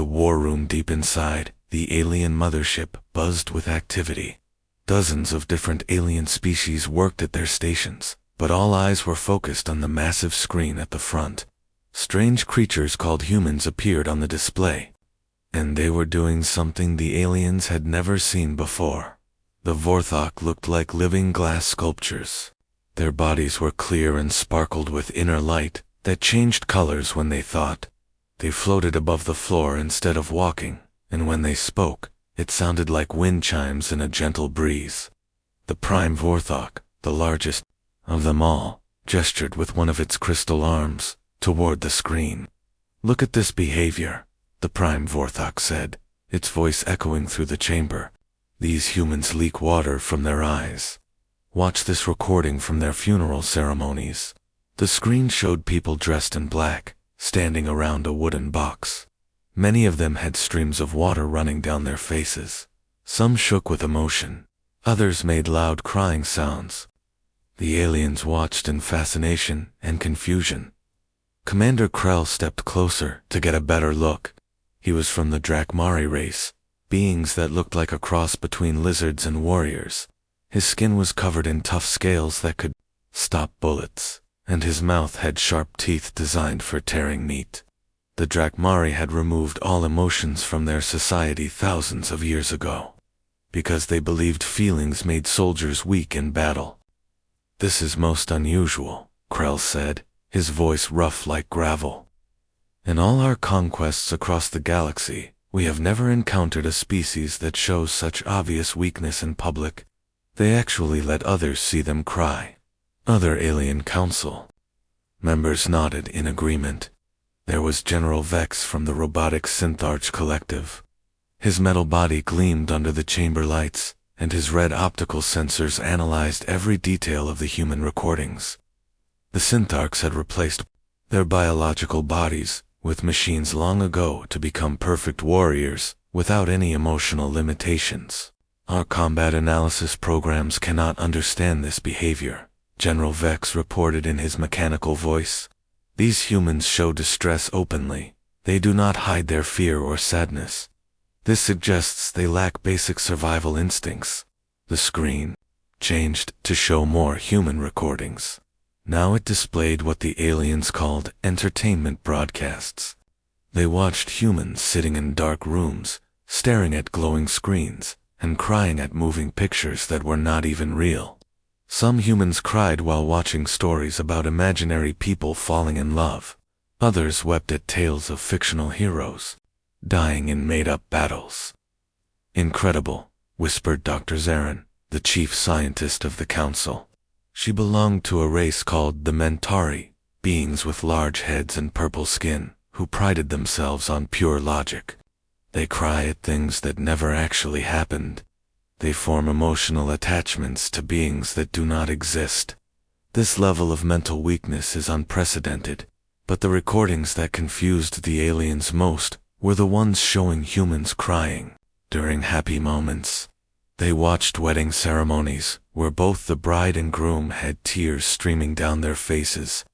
the war room deep inside, the alien mothership buzzed with activity. Dozens of different alien species worked at their stations, but all eyes were focused on the massive screen at the front. Strange creatures called humans appeared on the display, and they were doing something the aliens had never seen before. The Vorthok looked like living glass sculptures. Their bodies were clear and sparkled with inner light that changed colors when they thought. They floated above the floor instead of walking, and when they spoke, it sounded like wind chimes in a gentle breeze. The Prime Vorthok, the largest of them all, gestured with one of its crystal arms toward the screen. "Look at this behavior," the Prime Vorthok said, its voice echoing through the chamber. "These humans leak water from their eyes. Watch this recording from their funeral ceremonies." The screen showed people dressed in black, standing around a wooden box. Many of them had streams of water running down their faces. Some shook with emotion. Others made loud crying sounds. The aliens watched in fascination and confusion. Commander Krell stepped closer to get a better look. He was from the Drakmari race, beings that looked like a cross between lizards and warriors. His skin was covered in tough scales that could stop bullets, and his mouth had sharp teeth designed for tearing meat. The Drakmari had removed all emotions from their society thousands of years ago, because they believed feelings made soldiers weak in battle. "This is most unusual," Krell said, his voice rough like gravel. "In all our conquests across the galaxy, we have never encountered a species that shows such obvious weakness in public. They actually let others see them cry." Other alien council members nodded in agreement. There was General Vex from the Robotic Syntharch Collective. His metal body gleamed under the chamber lights, and his red optical sensors analyzed every detail of the human recordings. The Syntharchs had replaced their biological bodies with machines long ago to become perfect warriors without any emotional limitations. "Our combat analysis programs cannot understand this behavior," General Vex reported in his mechanical voice. "These humans show distress openly. They do not hide their fear or sadness. This suggests they lack basic survival instincts." The screen changed to show more human recordings. Now it displayed what the aliens called entertainment broadcasts. They watched humans sitting in dark rooms, staring at glowing screens, and crying at moving pictures that were not even real. Some humans cried while watching stories about imaginary people falling in love. Others wept at tales of fictional heroes dying in made-up battles. "Incredible," whispered Dr. Zarin, the chief scientist of the council. She belonged to a race called the Mentari, beings with large heads and purple skin, who prided themselves on pure logic. They cry at things that never actually happened. They form emotional attachments to beings that do not exist. This level of mental weakness is unprecedented, but the recordings that confused the aliens most were the ones showing humans crying during happy moments. They watched wedding ceremonies where both the bride and groom had tears streaming down their faces.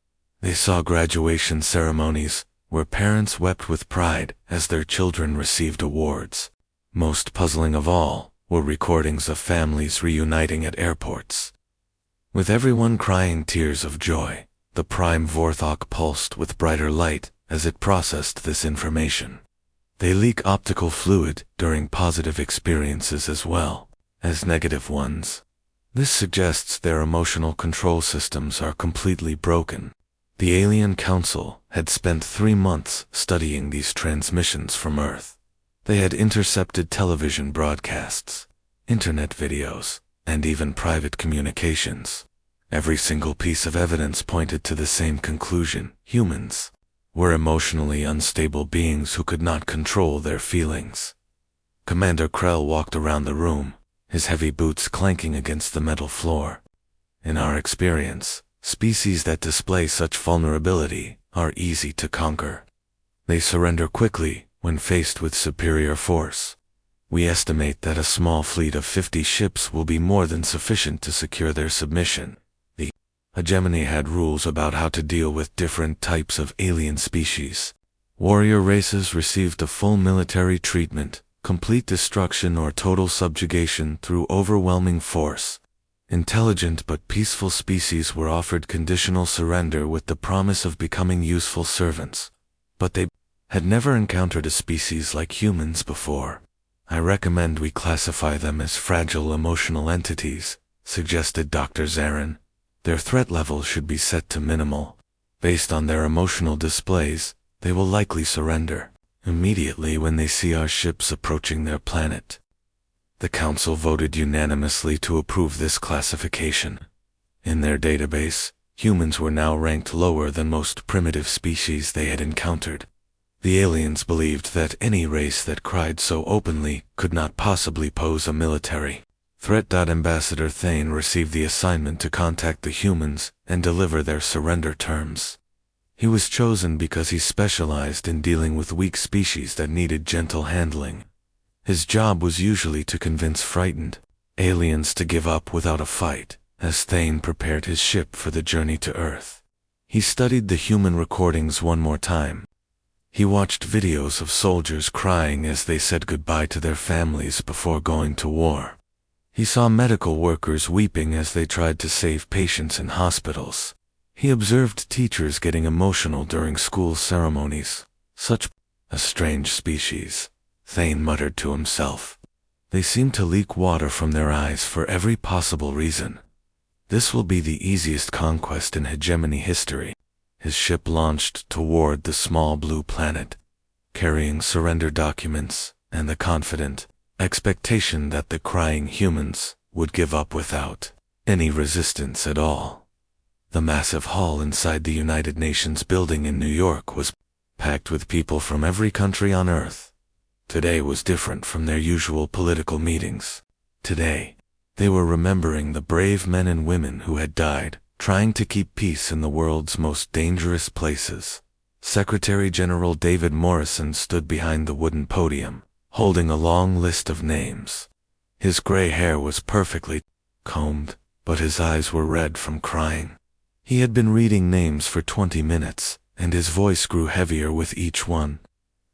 They saw graduation ceremonies where parents wept with pride as their children received awards. Most puzzling of all were recordings of families reuniting at airports. With everyone crying tears of joy, the Prime Vorthok pulsed with brighter light as it processed this information. They leak optical fluid during positive experiences as well as negative ones. This suggests their emotional control systems are completely broken. The Alien Council had spent 3 months studying these transmissions from Earth. They had intercepted television broadcasts, internet videos, and even private communications. Every single piece of evidence pointed to the same conclusion: humans were emotionally unstable beings who could not control their feelings. Commander Krell walked around the room, his heavy boots clanking against the metal floor. "In our experience, species that display such vulnerability are easy to conquer. They surrender quickly when faced with superior force. We estimate that a small fleet of 50 ships will be more than sufficient to secure their submission." The hegemony had rules about how to deal with different types of alien species. Warrior races received a full military treatment, complete destruction or total subjugation through overwhelming force. Intelligent but peaceful species were offered conditional surrender with the promise of becoming useful servants. But they had never encountered a species like humans before. "I recommend we classify them as fragile emotional entities," suggested Dr. Zarin. "Their threat level should be set to minimal. Based on their emotional displays, they will likely surrender immediately when they see our ships approaching their planet." The Council voted unanimously to approve this classification. In their database, humans were now ranked lower than most primitive species they had encountered. The aliens believed that any race that cried so openly could not possibly pose a military threat. Ambassador Thane received the assignment to contact the humans and deliver their surrender terms. He was chosen because he specialized in dealing with weak species that needed gentle handling. His job was usually to convince frightened aliens to give up without a fight, as Thane prepared his ship for the journey to Earth. He studied the human recordings one more time. He watched videos of soldiers crying as they said goodbye to their families before going to war. He saw medical workers weeping as they tried to save patients in hospitals. He observed teachers getting emotional during school ceremonies. Such a strange species, Thane muttered to himself. They seem to leak water from their eyes for every possible reason. This will be the easiest conquest in hegemony history. His ship launched toward the small blue planet, carrying surrender documents and the confident expectation that the crying humans would give up without any resistance at all. The massive hall inside the United Nations building in New York was packed with people from every country on Earth. Today was different from their usual political meetings. Today, they were remembering the brave men and women who had died, trying to keep peace in the world's most dangerous places. Secretary General David Morrison stood behind the wooden podium, holding a long list of names. His gray hair was perfectly combed, but his eyes were red from crying. He had been reading names for 20 minutes, and his voice grew heavier with each one.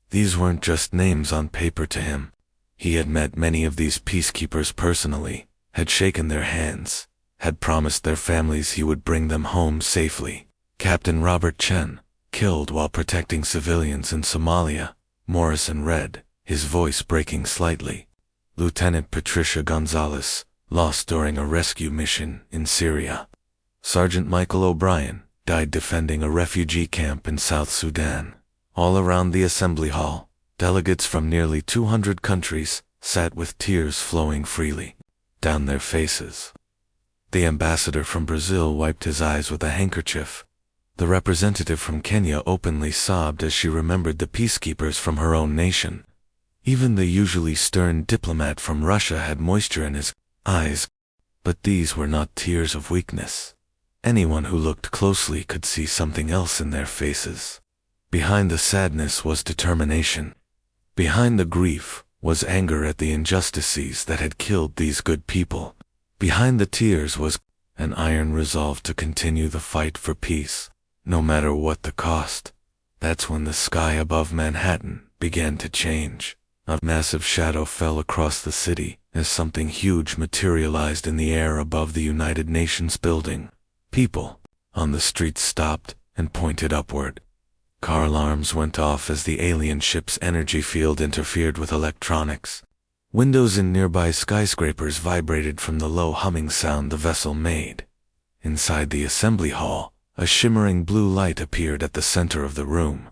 These weren't just names on paper to him. He had met many of these peacekeepers personally, had shaken their hands, had promised their families he would bring them home safely. Captain Robert Chen, killed while protecting civilians in Somalia, Morrison read, his voice breaking slightly. Lieutenant Patricia Gonzalez, lost during a rescue mission in Syria. Sergeant Michael O'Brien, died defending a refugee camp in South Sudan. All around the assembly hall, delegates from nearly 200 countries sat with tears flowing freely down their faces. The ambassador from Brazil wiped his eyes with a handkerchief. The representative from Kenya openly sobbed as she remembered the peacekeepers from her own nation. Even the usually stern diplomat from Russia had moisture in his eyes. But these were not tears of weakness. Anyone who looked closely could see something else in their faces. Behind the sadness was determination. Behind the grief was anger at the injustices that had killed these good people. Behind the tears was an iron resolve to continue the fight for peace, no matter what the cost. That's when the sky above Manhattan began to change. A massive shadow fell across the city as something huge materialized in the air above the United Nations building. People on the streets stopped and pointed upward. Car alarms went off as the alien ship's energy field interfered with electronics. Windows in nearby skyscrapers vibrated from the low humming sound the vessel made. Inside the assembly hall, a shimmering blue light appeared at the center of the room.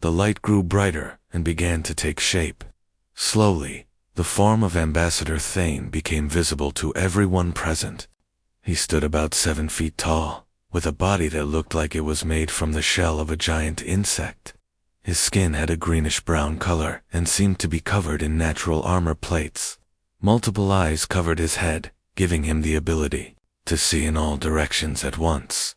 The light grew brighter and began to take shape. Slowly, the form of Ambassador Thane became visible to everyone present. He stood about 7 feet tall, with a body that looked like it was made from the shell of a giant insect. His skin had a greenish-brown color and seemed to be covered in natural armor plates. Multiple eyes covered his head, giving him the ability to see in all directions at once.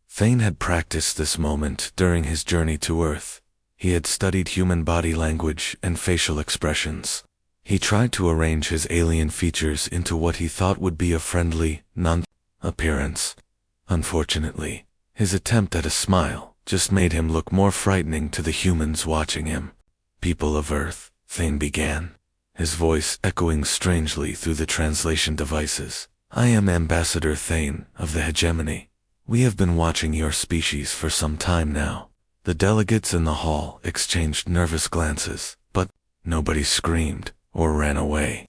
Thane had practiced this moment during his journey to Earth. He had studied human body language and facial expressions. He tried to arrange his alien features into what he thought would be a friendly, non-appearance. Unfortunately, his attempt at a smile just made him look more frightening to the humans watching him. "People of Earth," Thane began, his voice echoing strangely through the translation devices. "I am Ambassador Thane of the Hegemony. We have been watching your species for some time now." The delegates in the hall exchanged nervous glances, but nobody screamed or ran away.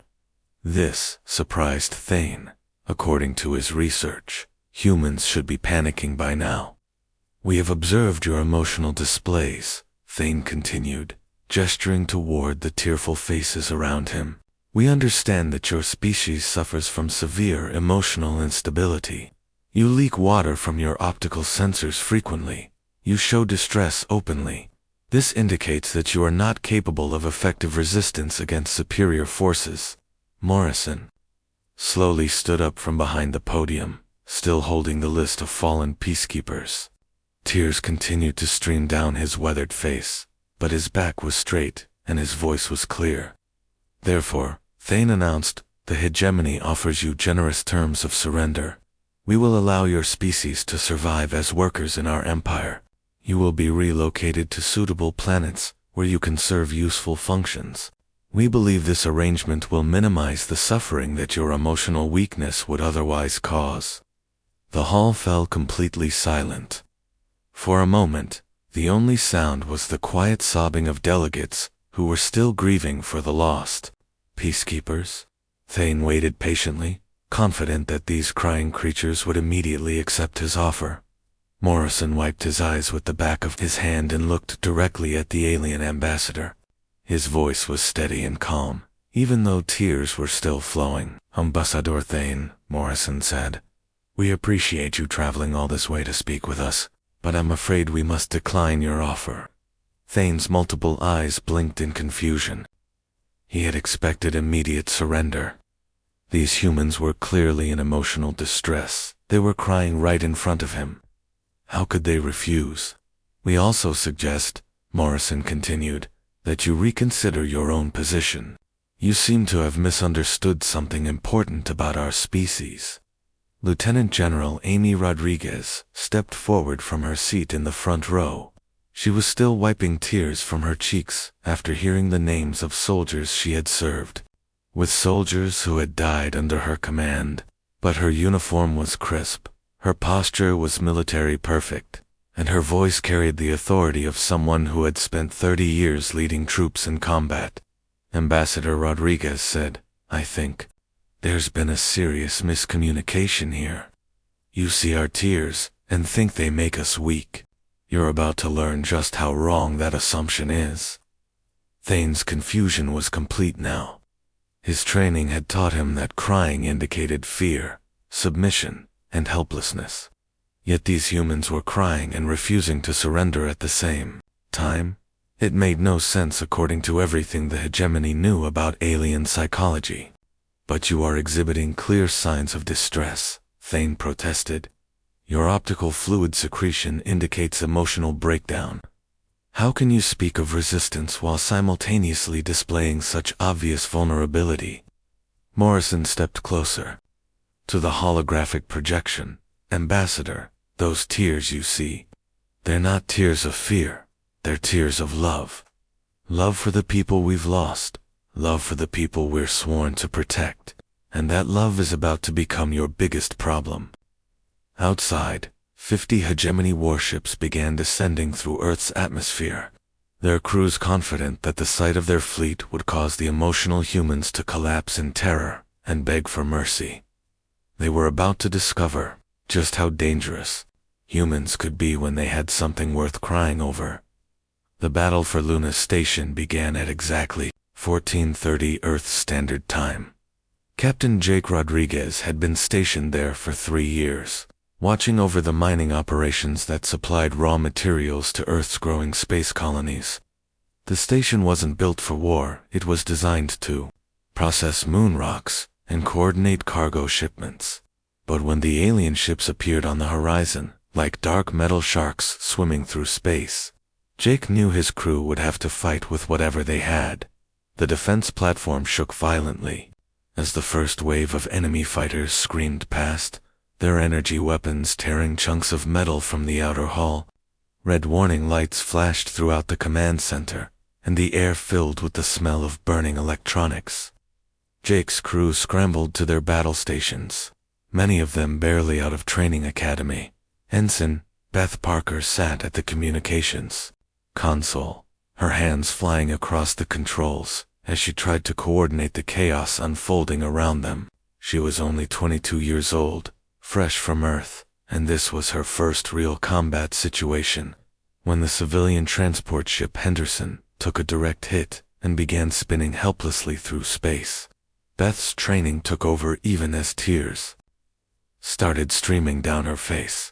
This surprised Thane. According to his research, humans should be panicking by now. "We have observed your emotional displays," Thane continued, gesturing toward the tearful faces around him. "We understand that your species suffers from severe emotional instability. You leak water from your optical sensors frequently. You show distress openly. This indicates that you are not capable of effective resistance against superior forces." Morrison slowly stood up from behind the podium, still holding the list of fallen peacekeepers. Tears continued to stream down his weathered face, but his back was straight and his voice was clear. "Therefore," Thane announced, "the Hegemony offers you generous terms of surrender. We will allow your species to survive as workers in our empire. You will be relocated to suitable planets where you can serve useful functions. We believe this arrangement will minimize the suffering that your emotional weakness would otherwise cause." The hall fell completely silent. For a moment, the only sound was the quiet sobbing of delegates who were still grieving for the lost peacekeepers. Thane waited patiently, confident that these crying creatures would immediately accept his offer. Morrison wiped his eyes with the back of his hand and looked directly at the alien ambassador. His voice was steady and calm, even though tears were still flowing. "Ambassador Thane," Morrison said, "we appreciate you traveling all this way to speak with us, but I'm afraid we must decline your offer." Thane's multiple eyes blinked in confusion. He had expected immediate surrender. These humans were clearly in emotional distress. They were crying right in front of him. How could they refuse? "We also suggest," Morrison continued, "that you reconsider your own position. You seem to have misunderstood something important about our species." Lieutenant General Amy Rodriguez stepped forward from her seat in the front row. She was still wiping tears from her cheeks after hearing the names of soldiers she had served, with soldiers who had died under her command. But her uniform was crisp, her posture was military perfect, and her voice carried the authority of someone who had spent 30 years leading troops in combat. Ambassador Rodriguez said, "I think there's been a serious miscommunication here. You see our tears and think they make us weak. You're about to learn just how wrong that assumption is." Thane's confusion was complete now. His training had taught him that crying indicated fear, submission, and helplessness. Yet these humans were crying and refusing to surrender at the same time. It made no sense according to everything the Hegemony knew about alien psychology. "But you are exhibiting clear signs of distress," Thane protested. "Your optical fluid secretion indicates emotional breakdown. How can you speak of resistance while simultaneously displaying such obvious vulnerability?" Morrison stepped closer to the holographic projection. "Ambassador, those tears you see, they're not tears of fear, they're tears of love. Love for the people we've lost, love for the people we're sworn to protect, and that love is about to become your biggest problem." Outside, 50 Hegemony warships began descending through Earth's atmosphere, their crews confident that the sight of their fleet would cause the emotional humans to collapse in terror and beg for mercy. They were about to discover just how dangerous humans could be when they had something worth crying over. The battle for Luna Station began at exactly 14:30 Earth Standard Time. Captain Jake Rodriguez had been stationed there for 3 years, watching over the mining operations that supplied raw materials to Earth's growing space colonies. The station wasn't built for war, it was designed to process moon rocks and coordinate cargo shipments. But when the alien ships appeared on the horizon, like dark metal sharks swimming through space, Jake knew his crew would have to fight with whatever they had. The defense platform shook violently as the first wave of enemy fighters screamed past, their energy weapons tearing chunks of metal from the outer hull. Red warning lights flashed throughout the command center, and the air filled with the smell of burning electronics. Jake's crew scrambled to their battle stations, many of them barely out of training academy. Ensign Beth Parker sat at the communications console, her hands flying across the controls as she tried to coordinate the chaos unfolding around them. She was only 22 years old, fresh from Earth, and this was her first real combat situation, when the civilian transport ship Henderson took a direct hit and began spinning helplessly through space. Beth's training took over even as tears started streaming down her face.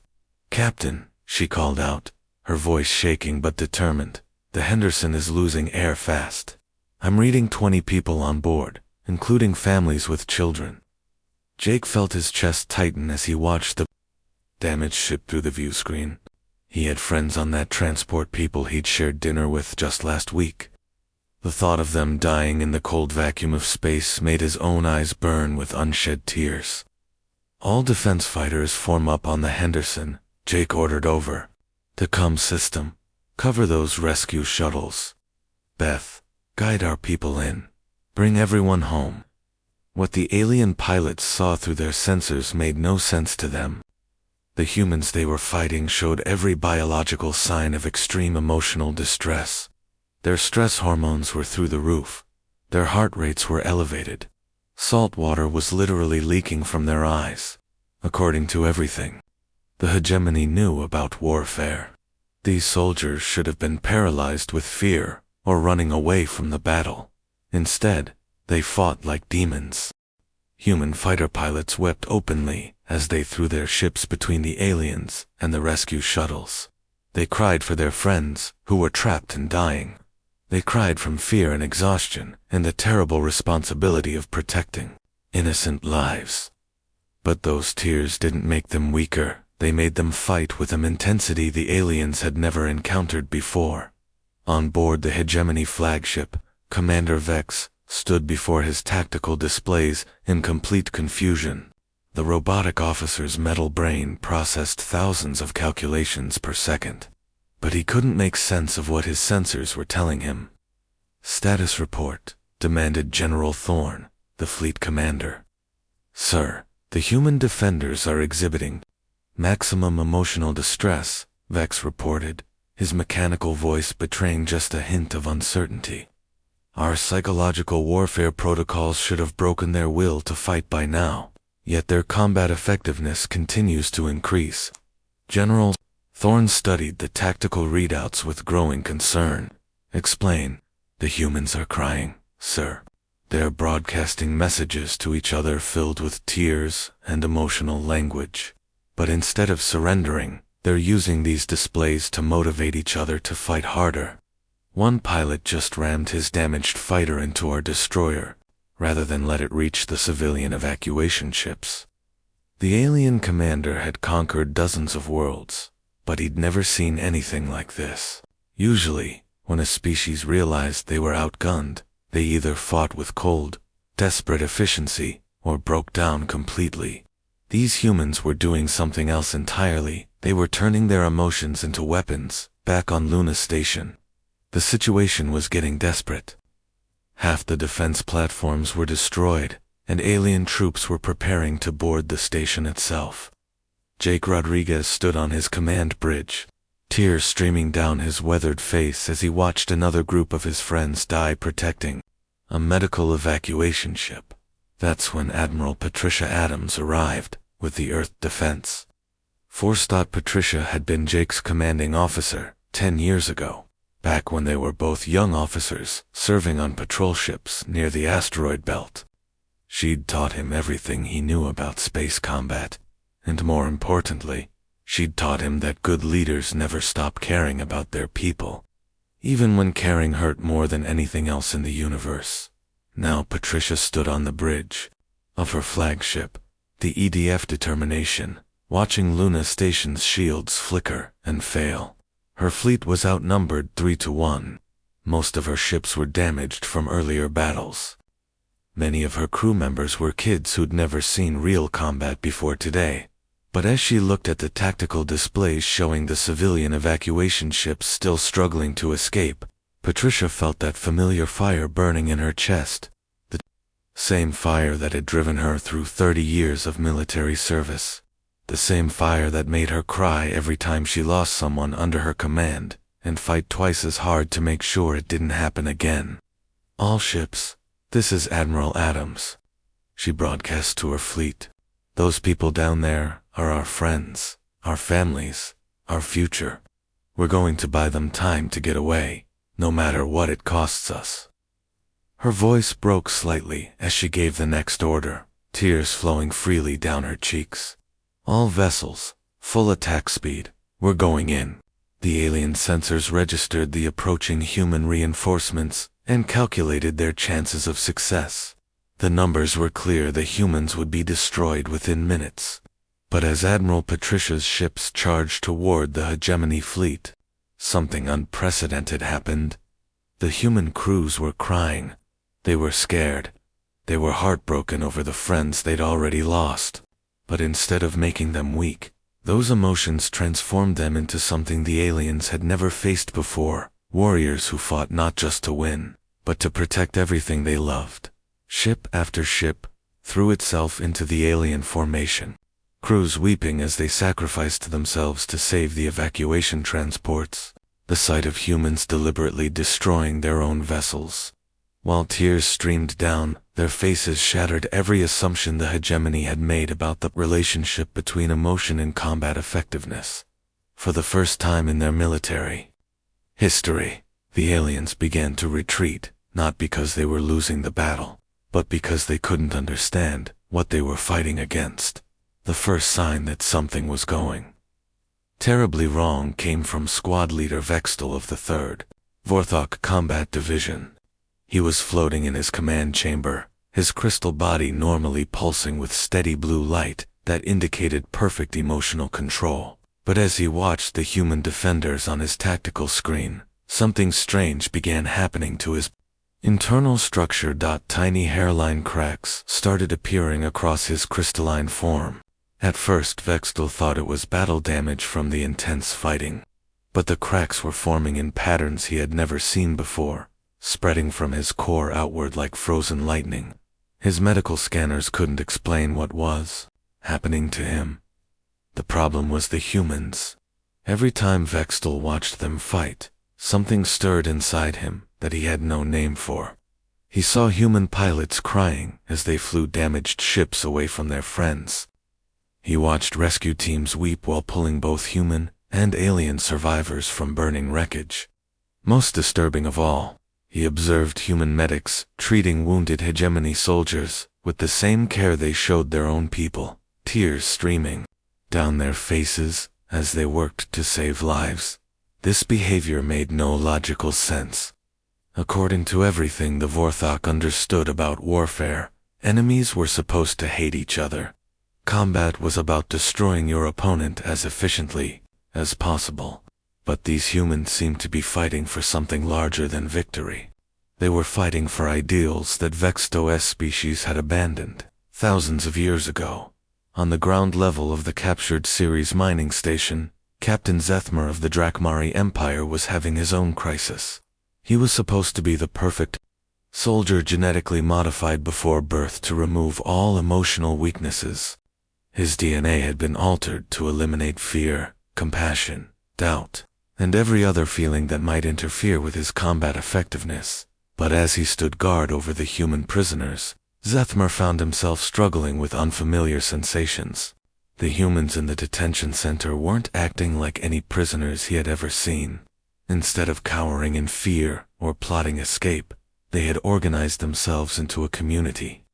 "Captain," she called out, her voice shaking but determined, "the Henderson is losing air fast. I'm reading 20 people on board, including families with children." Jake felt his chest tighten as he watched the damaged ship through the view screen. He had friends on that transport, people he'd shared dinner with just last week. The thought of them dying in the cold vacuum of space made his own eyes burn with unshed tears. "All defense fighters form up on the Henderson," Jake ordered over the comm system. "Cover those rescue shuttles. Beth, guide our people in. Bring everyone home." What the alien pilots saw through their sensors made no sense to them. The humans they were fighting showed every biological sign of extreme emotional distress. Their stress hormones were through the roof. Their heart rates were elevated. Salt water was literally leaking from their eyes. According to everything the hegemony knew about warfare, these soldiers should have been paralyzed with fear or running away from the battle. Instead, they fought like demons. Human fighter pilots wept openly as they threw their ships between the aliens and the rescue shuttles. They cried for their friends who were trapped and dying. They cried from fear and exhaustion and the terrible responsibility of protecting innocent lives. But those tears didn't make them weaker. They made them fight with an intensity the aliens had never encountered before. On board the hegemony flagship, Commander Vex stood before his tactical displays in complete confusion. The robotic officer's metal brain processed thousands of calculations per second, but he couldn't make sense of what his sensors were telling him. "Status report," demanded General Thorne, the fleet commander. "Sir, the human defenders are exhibiting maximum emotional distress," Vex reported, his mechanical voice betraying just a hint of uncertainty. "Our psychological warfare protocols should have broken their will to fight by now, yet their combat effectiveness continues to increase." General Thorne studied the tactical readouts with growing concern. "Explain." "The humans are crying, sir. They're broadcasting messages to each other filled with tears and emotional language. But instead of surrendering, they're using these displays to motivate each other to fight harder. One pilot just rammed his damaged fighter into our destroyer, rather than let it reach the civilian evacuation ships." The alien commander had conquered dozens of worlds, but he'd never seen anything like this. Usually, when a species realized they were outgunned, they either fought with cold, desperate efficiency, or broke down completely. These humans were doing something else entirely. They were turning their emotions into weapons, back on Luna Station. The situation was getting desperate. Half the defense platforms were destroyed, and alien troops were preparing to board the station itself. Jake Rodriguez stood on his command bridge, tears streaming down his weathered face as he watched another group of his friends die protecting a medical evacuation ship. That's when Admiral Patricia Adams arrived with the Earth Defense Force. Patricia had been Jake's commanding officer 10 years ago, back when they were both young officers serving on patrol ships near the asteroid belt. She'd taught him everything he knew about space combat, and more importantly, she'd taught him that good leaders never stop caring about their people, even when caring hurt more than anything else in the universe. Now Patricia stood on the bridge of her flagship, the EDF Determination, watching Luna Station's shields flicker and fail. Her fleet was outnumbered 3-1. Most of her ships were damaged from earlier battles. Many of her crew members were kids who'd never seen real combat before today. But as she looked at the tactical displays showing the civilian evacuation ships still struggling to escape, Patricia felt that familiar fire burning in her chest, the same fire that had driven her through 30 years of military service, the same fire that made her cry every time she lost someone under her command, and fight twice as hard to make sure it didn't happen again. "All ships, this is Admiral Adams," she broadcast to her fleet. "Those people down there are our friends, our families, our future. We're going to buy them time to get away, no matter what it costs us." Her voice broke slightly as she gave the next order, tears flowing freely down her cheeks. "All vessels, full attack speed, we're going in." The alien sensors registered the approaching human reinforcements and calculated their chances of success. The numbers were clear: the humans would be destroyed within minutes. But as Admiral Patricia's ships charged toward the hegemony fleet, something unprecedented happened. The human crews were crying. They were scared. They were heartbroken over the friends they'd already lost. But instead of making them weak, those emotions transformed them into something the aliens had never faced before: warriors who fought not just to win, but to protect everything they loved. Ship after ship threw itself into the alien formation, crews weeping as they sacrificed themselves to save the evacuation transports, the sight of humans deliberately destroying their own vessels. While tears streamed down their faces, shattered every assumption the hegemony had made about the relationship between emotion and combat effectiveness. For the first time in their military history, the aliens began to retreat, not because they were losing the battle, but because they couldn't understand what they were fighting against. The first sign that something was going terribly wrong came from Squad Leader Vextel of the 3rd Vorthok Combat Division. He was floating in his command chamber, his crystal body normally pulsing with steady blue light that indicated perfect emotional control. But as he watched the human defenders on his tactical screen, something strange began happening to his internal structure. Tiny hairline cracks started appearing across his crystalline form. At first Vextel thought it was battle damage from the intense fighting, but the cracks were forming in patterns he had never seen before, spreading from his core outward like frozen lightning. His medical scanners couldn't explain what was happening to him. The problem was the humans. Every time Vextel watched them fight, something stirred inside him that he had no name for. He saw human pilots crying as they flew damaged ships away from their friends. He watched rescue teams weep while pulling both human and alien survivors from burning wreckage. Most disturbing of all, he observed human medics treating wounded hegemony soldiers with the same care they showed their own people, tears streaming down their faces as they worked to save lives. This behavior made no logical sense. According to everything the Vorthok understood about warfare, enemies were supposed to hate each other. Combat was about destroying your opponent as efficiently as possible. But these humans seemed to be fighting for something larger than victory. They were fighting for ideals that Vextel's species had abandoned thousands of years ago. On the ground level of the captured Ceres mining station, Captain Zethmer of the Drakmari Empire was having his own crisis. He was supposed to be the perfect soldier, genetically modified before birth to remove all emotional weaknesses. His DNA had been altered to eliminate fear, compassion, doubt, and every other feeling that might interfere with his combat effectiveness. But as he stood guard over the human prisoners, Zethmer found himself struggling with unfamiliar sensations. The humans in the detention center weren't acting like any prisoners he had ever seen. Instead of cowering in fear or plotting escape, they had organized themselves into a community.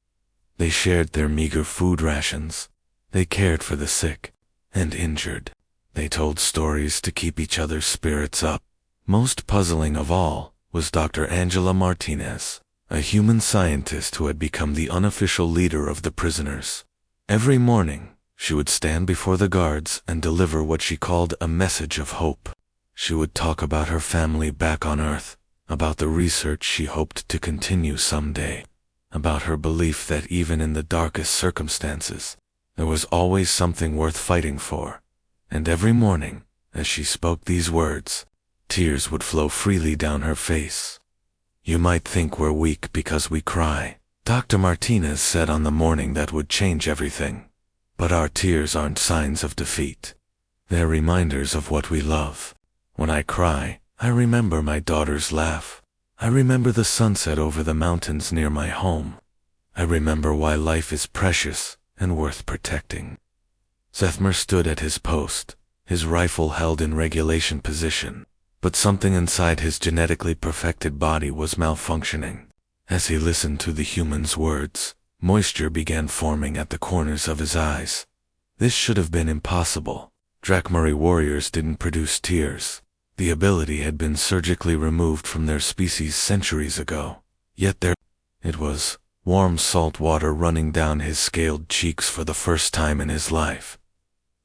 They shared their meager food rations. They cared for the sick and injured. They told stories to keep each other's spirits up. Most puzzling of all was Dr. Angela Martinez, a human scientist who had become the unofficial leader of the prisoners. Every morning, she would stand before the guards and deliver what she called a message of hope. She would talk about her family back on Earth, about the research she hoped to continue someday, about her belief that even in the darkest circumstances, There was always something worth fighting for. And every morning, as she spoke these words, tears would flow freely down her face. "You might think we're weak because we cry," Dr. Martinez said on the morning that would change everything. "But our tears aren't signs of defeat. They're reminders of what we love. When I cry, I remember my daughter's laugh. I remember the sunset over the mountains near my home. I remember why life is precious and worth protecting." Zethmer stood at his post, his rifle held in regulation position, but something inside his genetically perfected body was malfunctioning. As he listened to the human's words, moisture began forming at the corners of his eyes. This should have been impossible. Drakmari warriors didn't produce tears. The ability had been surgically removed from their species centuries ago. Yet it was warm salt water running down his scaled cheeks for the first time in his life.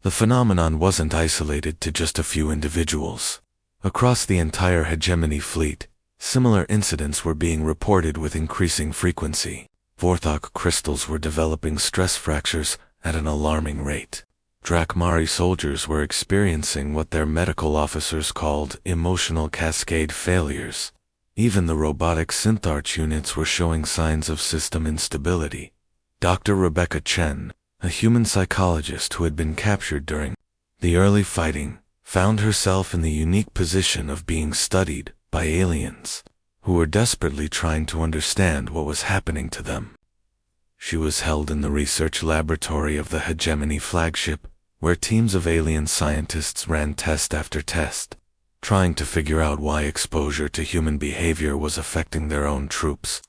The phenomenon wasn't isolated to just a few individuals. Across the entire hegemony fleet, similar incidents were being reported with increasing frequency. Vorthok crystals were developing stress fractures at an alarming rate. Drakmari soldiers were experiencing what their medical officers called emotional cascade failures. Even the robotic Syntharch units were showing signs of system instability. Dr. Rebecca Chen, a human psychologist who had been captured during the early fighting, found herself in the unique position of being studied by aliens, who were desperately trying to understand what was happening to them. She was held in the research laboratory of the Hegemony flagship, where teams of alien scientists ran test after test, trying to figure out why exposure to human behavior was affecting their own troops.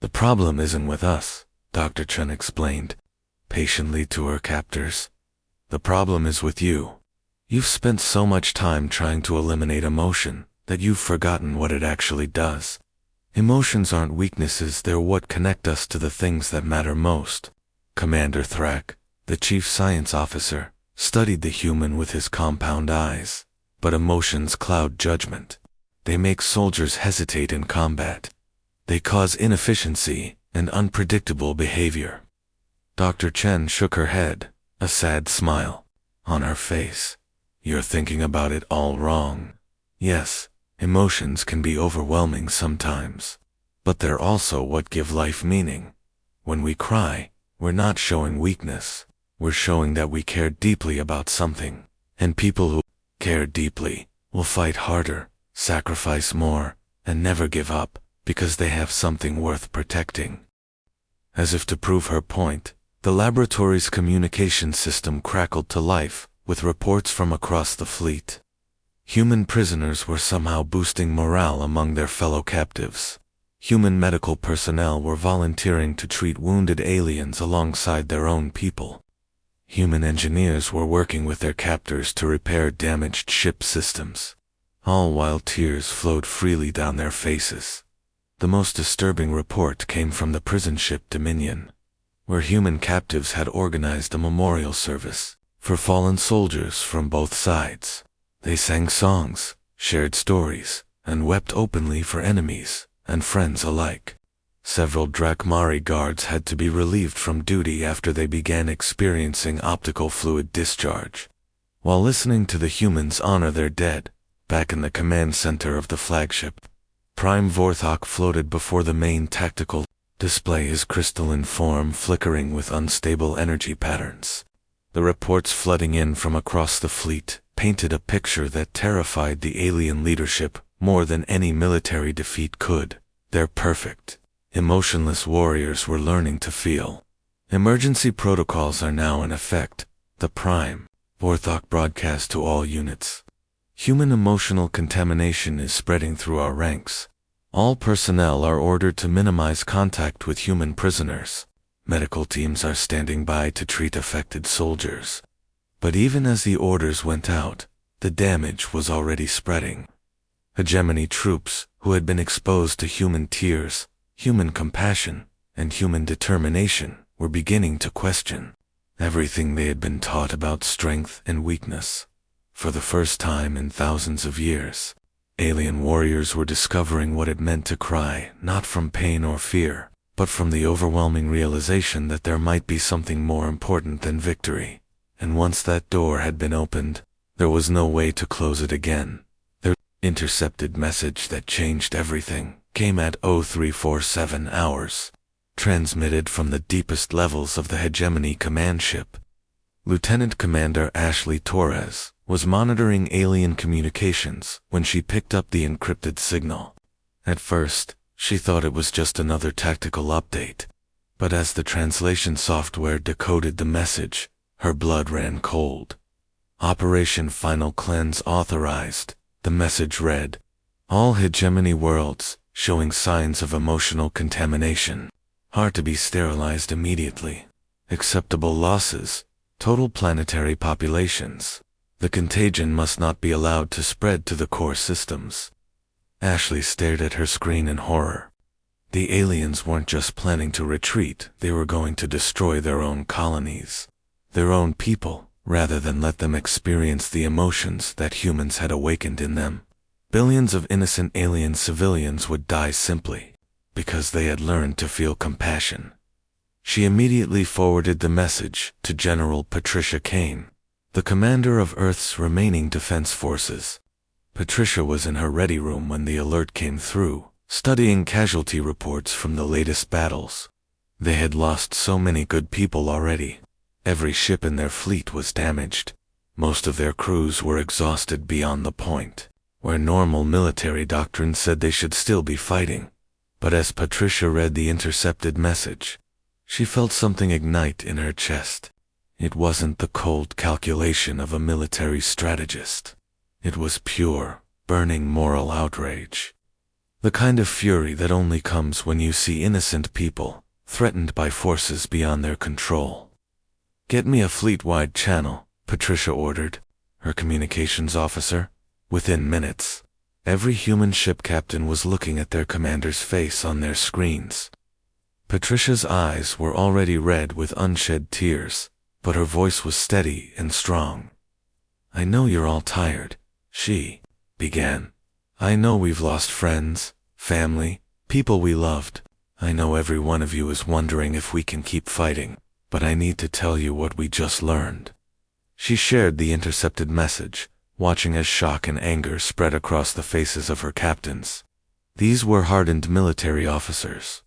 "The problem isn't with us," Dr. Chen explained patiently to her captors. "The problem is with you. You've spent so much time trying to eliminate emotion that you've forgotten what it actually does. Emotions aren't weaknesses, they're what connect us to the things that matter most." Commander Thrak, the chief science officer, studied the human with his compound eyes. "But emotions cloud judgment. They make soldiers hesitate in combat. They cause inefficiency and unpredictable behavior." Dr. Chen shook her head, a sad smile on her face. "You're thinking about it all wrong. Yes, emotions can be overwhelming sometimes, but they're also what give life meaning. When we cry, we're not showing weakness. We're showing that we care deeply about something, and people who care deeply will fight harder, sacrifice more, and never give up, because they have something worth protecting." As if to prove her point, the laboratory's communication system crackled to life, with reports from across the fleet. Human prisoners were somehow boosting morale among their fellow captives. Human medical personnel were volunteering to treat wounded aliens alongside their own people. Human engineers were working with their captors to repair damaged ship systems, all while tears flowed freely down their faces. The most disturbing report came from the prison ship Dominion, where human captives had organized a memorial service for fallen soldiers from both sides. They sang songs, shared stories, and wept openly for enemies and friends alike. Several Drakmari guards had to be relieved from duty after they began experiencing optical fluid discharge. While listening to the humans honor their dead, back in the command center of the flagship, Prime Vorthok floated before the main tactical display, his crystalline form flickering with unstable energy patterns. The reports flooding in from across the fleet painted a picture that terrified the alien leadership more than any military defeat could. They're perfect. Emotionless warriors were learning to feel. Emergency protocols are now in effect, the Prime Vorthok broadcast to all units. Human emotional contamination is spreading through our ranks. All personnel are ordered to minimize contact with human prisoners. Medical teams are standing by to treat affected soldiers. But even as the orders went out, the damage was already spreading. Hegemony troops, who had been exposed to human tears, human compassion, and human determination, were beginning to question everything they had been taught about strength and weakness. For the first time in thousands of years, alien warriors were discovering what it meant to cry, not from pain or fear, but from the overwhelming realization that there might be something more important than victory. And once that door had been opened, there was no way to close it again. Their intercepted message that changed everything came at 0347 hours, transmitted from the deepest levels of the Hegemony command ship. Lieutenant Commander Ashley Torres was monitoring alien communications when she picked up the encrypted signal. At first, she thought it was just another tactical update, but as the translation software decoded the message, her blood ran cold. Operation Final Cleanse authorized, the message read. All Hegemony worlds showing signs of emotional contamination. Are to be sterilized immediately. Acceptable losses, total planetary populations. The contagion must not be allowed to spread to the core systems. Ashley stared at her screen in horror. The aliens weren't just planning to retreat, they were going to destroy their own colonies. Their own people, rather than let them experience the emotions that humans had awakened in them. Billions of innocent alien civilians would die simply because they had learned to feel compassion. She immediately forwarded the message to General Patricia Kane, the commander of Earth's remaining defense forces. Patricia was in her ready room when the alert came through, studying casualty reports from the latest battles. They had lost so many good people already. Every ship in their fleet was damaged. Most of their crews were exhausted beyond the point where normal military doctrine said they should still be fighting. But as Patricia read the intercepted message, she felt something ignite in her chest. It wasn't the cold calculation of a military strategist. It was pure, burning moral outrage. The kind of fury that only comes when you see innocent people threatened by forces beyond their control. "Get me a fleet-wide channel," Patricia ordered, her communications officer. Within minutes, every human ship captain was looking at their commander's face on their screens. Patricia's eyes were already red with unshed tears, but her voice was steady and strong. "I know you're all tired," she began. "I know we've lost friends, family, people we loved. I know every one of you is wondering if we can keep fighting, but I need to tell you what we just learned." She shared the intercepted message, watching as shock and anger spread across the faces of her captains. These were hardened military officers,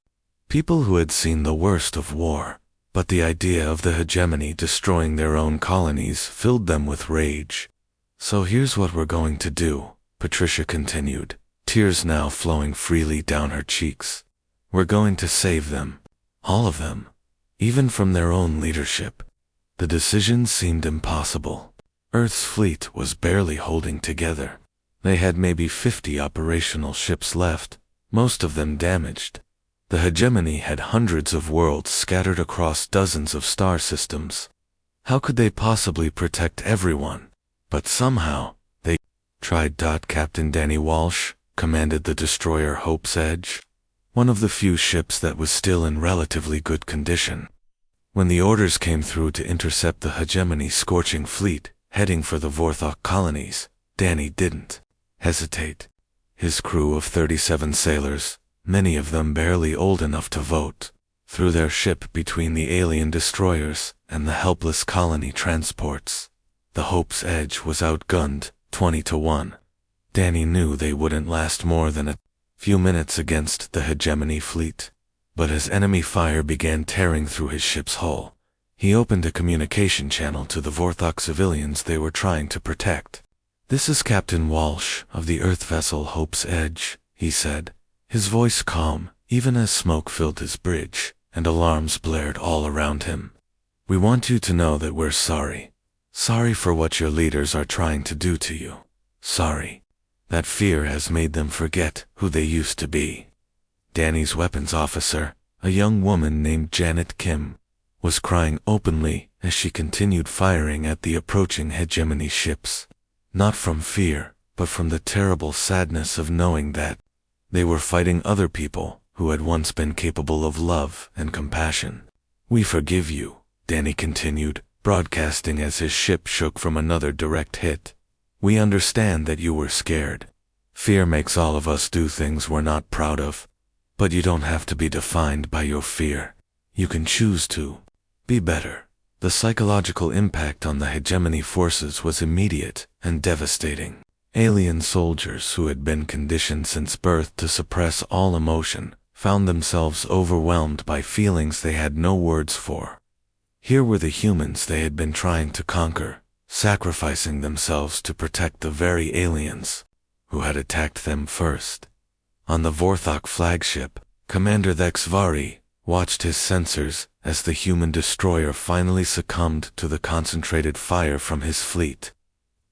people who had seen the worst of war, but the idea of the Hegemony destroying their own colonies filled them with rage. "So here's what we're going to do," Patricia continued, tears now flowing freely down her cheeks. "We're going to save them, all of them, even from their own leadership." The decision seemed impossible. Earth's fleet was barely holding together. They had maybe 50 operational ships left, most of them damaged. The Hegemony had hundreds of worlds scattered across dozens of star systems. How could they possibly protect everyone? But somehow, they tried. Captain Danny Walsh commanded the destroyer Hope's Edge, one of the few ships that was still in relatively good condition. When the orders came through to intercept the Hegemony scorching fleet, heading for the Vorthok colonies, Danny didn't hesitate. His crew of 37 sailors, many of them barely old enough to vote, threw their ship between the alien destroyers and the helpless colony transports. The Hope's Edge was outgunned, 20-1. Danny knew they wouldn't last more than a few minutes against the Hegemony fleet. But as enemy fire began tearing through his ship's hull, he opened a communication channel to the Vorthok civilians they were trying to protect. "This is Captain Walsh of the Earth vessel Hope's Edge," he said, his voice calm even as smoke filled his bridge and alarms blared all around him. "We want you to know that we're sorry. Sorry for what your leaders are trying to do to you. Sorry. That fear has made them forget who they used to be." Danny's weapons officer, a young woman named Janet Kim, was crying openly as she continued firing at the approaching Hegemony ships. Not from fear, but from the terrible sadness of knowing that they were fighting other people who had once been capable of love and compassion. "We forgive you," Danny continued, broadcasting as his ship shook from another direct hit. "We understand that you were scared. Fear makes all of us do things we're not proud of. But you don't have to be defined by your fear. You can choose to be better. The psychological impact on the hegemony forces was immediate and devastating. Alien soldiers who had been conditioned since birth to suppress all emotion found themselves overwhelmed by feelings they had no words for. Here were the humans they had been trying to conquer, sacrificing themselves to protect the very aliens who had attacked them first. On the Vorthok flagship, Commander Thexvari watched his sensors as the human destroyer finally succumbed to the concentrated fire from his fleet.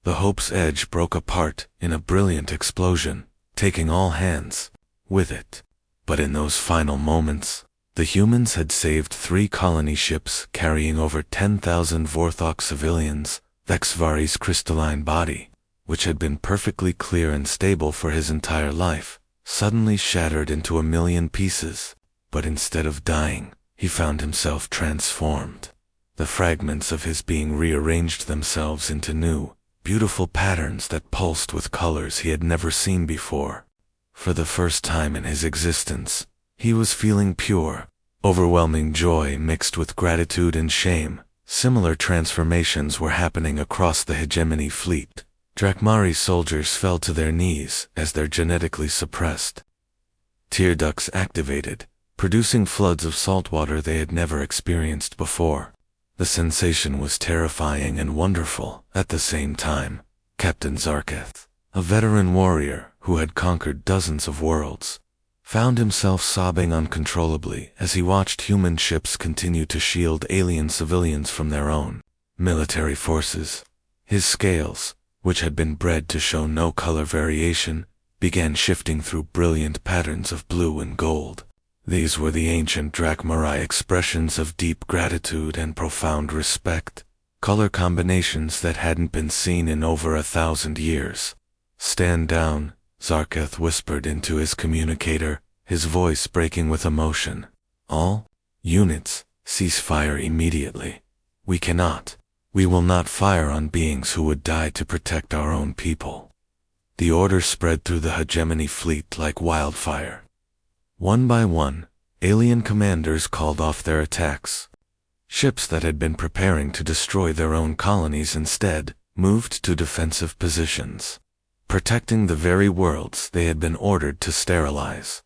The Hope's Edge broke apart in a brilliant explosion, taking all hands with it. But in those final moments, the humans had saved 3 colony ships carrying over 10,000 Vorthok civilians. Thexvari's crystalline body, which had been perfectly clear and stable for his entire life, suddenly shattered into 1,000,000 pieces. But instead of dying, he found himself transformed. The fragments of his being rearranged themselves into new, beautiful patterns that pulsed with colors he had never seen before. For the first time in his existence, he was feeling pure, overwhelming joy mixed with gratitude and shame. Similar transformations were happening across the hegemony fleet. Drakmari's soldiers fell to their knees as their genetically suppressed tear ducts activated, producing floods of salt water they had never experienced before. The sensation was terrifying and wonderful at the same time. Captain Zarketh, a veteran warrior who had conquered dozens of worlds, found himself sobbing uncontrollably as he watched human ships continue to shield alien civilians from their own military forces. His scales, which had been bred to show no color variation, began shifting through brilliant patterns of blue and gold. These were the ancient Drakmari expressions of deep gratitude and profound respect, color combinations that hadn't been seen in over 1,000 years. "Stand down," Zarketh whispered into his communicator, his voice breaking with emotion. "All units, cease fire immediately. We will not fire on beings who would die to protect our own people." The order spread through the hegemony fleet like wildfire. One by one, alien commanders called off their attacks. Ships that had been preparing to destroy their own colonies instead moved to defensive positions, protecting the very worlds they had been ordered to sterilize.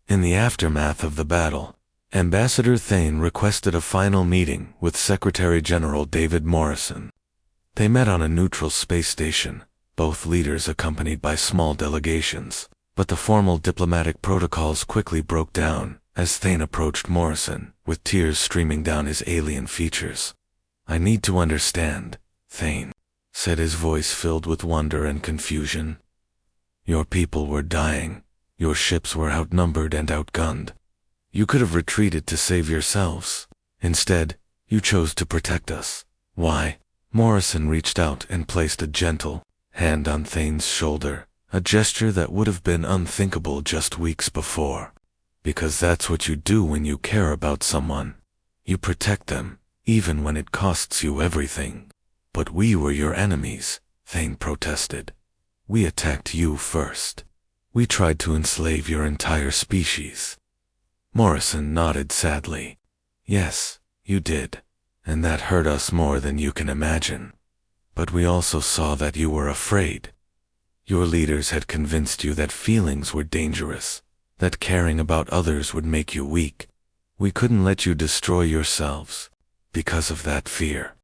In the aftermath of the battle, Ambassador Thane requested a final meeting with Secretary General David Morrison. They met on a neutral space station, both leaders accompanied by small delegations, but the formal diplomatic protocols quickly broke down as Thane approached Morrison, with tears streaming down his alien features. "I need to understand," Thane said, his voice filled with wonder and confusion. "Your people were dying. Your ships were outnumbered and outgunned. You could have retreated to save yourselves. Instead, you chose to protect us. Why?" Morrison reached out and placed a gentle hand on Thane's shoulder, a gesture that would have been unthinkable just weeks before. "Because that's what you do when you care about someone. You protect them, even when it costs you everything." "But we were your enemies," Thane protested. "We attacked you first. We tried to enslave your entire species." Morrison nodded sadly. "Yes, you did, and that hurt us more than you can imagine. But we also saw that you were afraid. Your leaders had convinced you that feelings were dangerous, that caring about others would make you weak. We couldn't let you destroy yourselves because of that fear."